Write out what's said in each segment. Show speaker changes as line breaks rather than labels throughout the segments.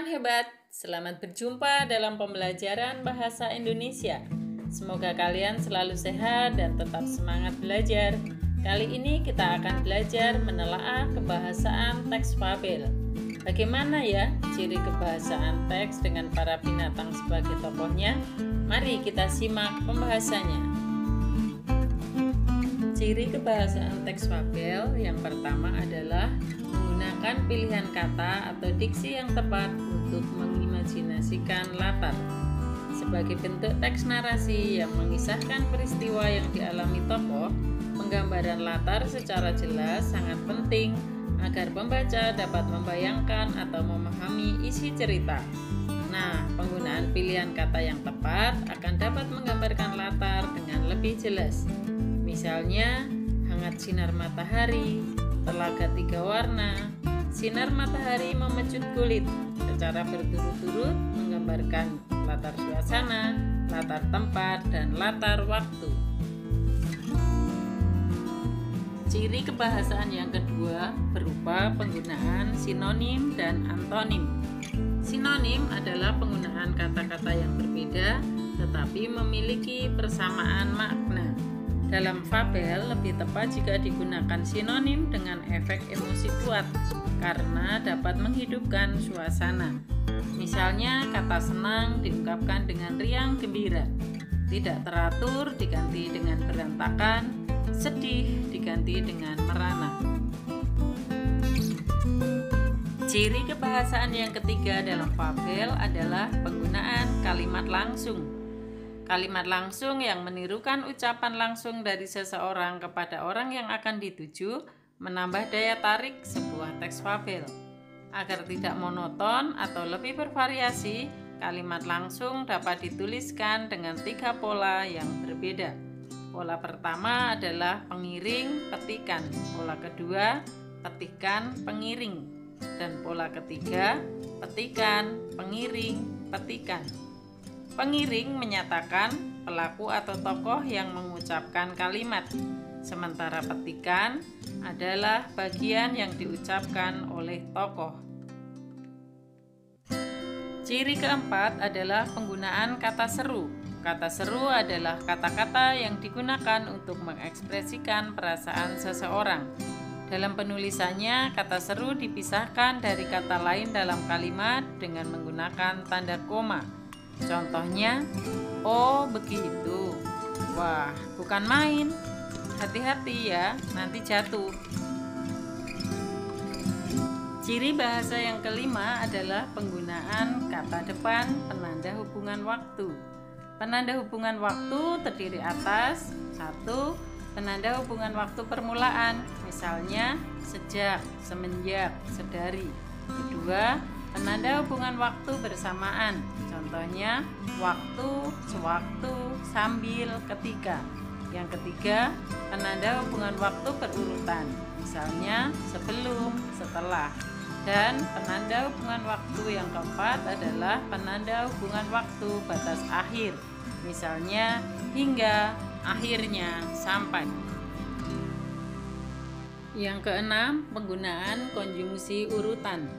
hebat, selamat berjumpa dalam pembelajaran bahasa Indonesia. Semoga kalian selalu sehat dan tetap semangat belajar. Kali ini kita akan belajar menelaah kebahasaan teks fabel. Bagaimana ya ciri kebahasaan teks dengan para binatang sebagai tokohnya? Mari kita simak pembahasannya. Ciri kebahasaan teks fabel yang pertama adalah menggunakan pilihan kata atau diksi yang tepat untuk mengimajinasikan latar. Sebagai bentuk teks narasi yang mengisahkan peristiwa yang dialami tokoh, penggambaran latar secara jelas sangat penting agar pembaca dapat membayangkan atau memahami isi cerita. Nah, penggunaan pilihan kata yang tepat akan dapat menggambarkan latar dengan lebih jelas. Misalnya, hangat sinar matahari, telaga 3 warna, sinar matahari memecut kulit, secara berturut-turut menggambarkan latar suasana, latar tempat, dan latar waktu. Ciri kebahasaan yang kedua berupa penggunaan sinonim dan antonim. Sinonim adalah penggunaan kata-kata yang berbeda tetapi memiliki persamaan makna. Dalam fabel lebih tepat jika digunakan sinonim dengan efek emosi kuat karena dapat menghidupkan suasana. Misalnya kata senang diungkapkan dengan riang gembira, tidak teratur diganti dengan berantakan, sedih diganti dengan merana. Ciri kebahasaan yang ketiga dalam fabel adalah penggunaan kalimat langsung. Kalimat langsung yang menirukan ucapan langsung dari seseorang kepada orang yang akan dituju menambah daya tarik sebuah teks fabel. Agar tidak monoton atau lebih bervariasi, kalimat langsung dapat dituliskan dengan 3 pola yang berbeda. Pola pertama adalah pengiring, petikan. Pola kedua, petikan, pengiring. Dan pola ketiga, petikan, pengiring, petikan. Pengiring menyatakan pelaku atau tokoh yang mengucapkan kalimat, sementara petikan adalah bagian yang diucapkan oleh tokoh. Ciri keempat adalah penggunaan kata seru. Kata seru adalah kata-kata yang digunakan untuk mengekspresikan perasaan seseorang. Dalam penulisannya, kata seru dipisahkan dari kata lain dalam kalimat dengan menggunakan tanda koma. Contohnya, oh begitu. Wah, bukan main. Hati-hati ya, nanti jatuh. Ciri bahasa yang kelima adalah penggunaan kata depan penanda hubungan waktu. Penanda hubungan waktu terdiri atas 1. Penanda hubungan waktu permulaan, misalnya sejak, semenjak, sedari. 2. Penanda hubungan waktu bersamaan, contohnya waktu, sewaktu, sambil, ketika. Yang ketiga, penanda hubungan waktu berurutan, misalnya sebelum, setelah. Dan penanda hubungan waktu yang keempat adalah penanda hubungan waktu batas akhir, misalnya hingga, akhirnya, sampai. Yang keenam, penggunaan konjungsi urutan.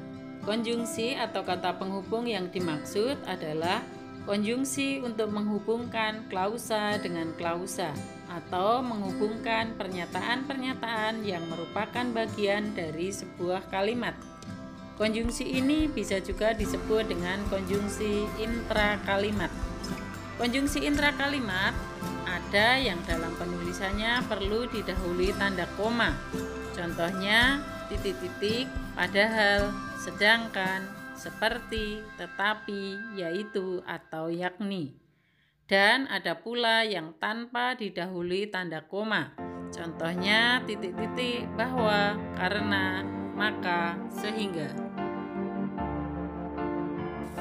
Konjungsi atau kata penghubung yang dimaksud adalah konjungsi untuk menghubungkan klausa dengan klausa atau menghubungkan pernyataan-pernyataan yang merupakan bagian dari sebuah kalimat. Konjungsi ini bisa juga disebut dengan konjungsi intrakalimat. Konjungsi intrakalimat ada yang dalam penulisannya perlu didahului tanda koma. Contohnya titik-titik, padahal, sedangkan, seperti, tetapi, yaitu, atau yakni. Dan ada pula yang tanpa didahului tanda koma. Contohnya titik-titik, bahwa, karena, maka, sehingga.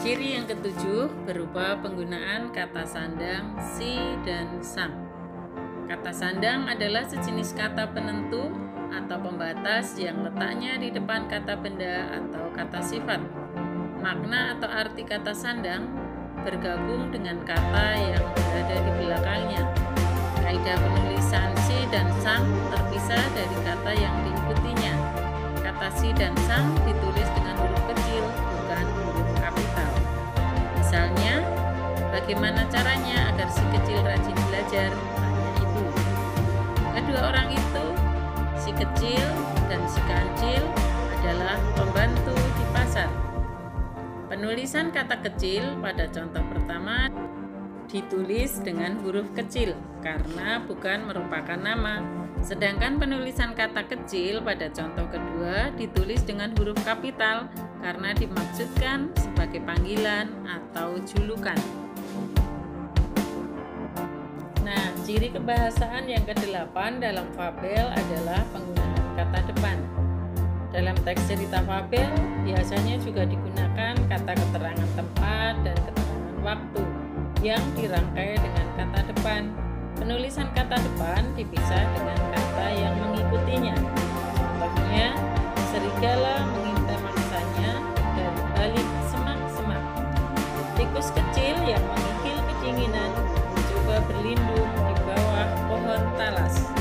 Ciri yang ketujuh berupa penggunaan kata sandang si dan sang. Kata sandang adalah sejenis kata penentu atau pembatas yang letaknya di depan kata benda atau kata sifat. Makna atau arti kata sandang bergabung dengan kata yang berada di belakangnya. Kaidah penulisan si dan sang terpisah dari kata yang diikutinya. Kata si dan sang ditulis dengan huruf kecil, bukan huruf kapital. Misalnya, bagaimana caranya agar si kecil rajin belajar? Tanya ibu. Kedua orang itu, si kecil dan si kancil, adalah pembantu di pasar. Penulisan kata kecil pada contoh pertama ditulis dengan huruf kecil karena bukan merupakan nama. Sedangkan penulisan kata kecil pada contoh kedua ditulis dengan huruf kapital karena dimaksudkan sebagai panggilan atau julukan. Nah, ciri kebahasaan yang ke-8 dalam fabel adalah penggunaan kata depan. Dalam teks cerita fabel biasanya juga digunakan kata keterangan tempat dan keterangan waktu yang dirangkai dengan kata depan. Penulisan kata depan dipisah dengan kata yang mengikutinya. Contohnya, serigala mengintai mangsanya dari balik semak-semak. Tikus kecil yang mengikil kedinginan mencoba berlindung di bawah pohon talas.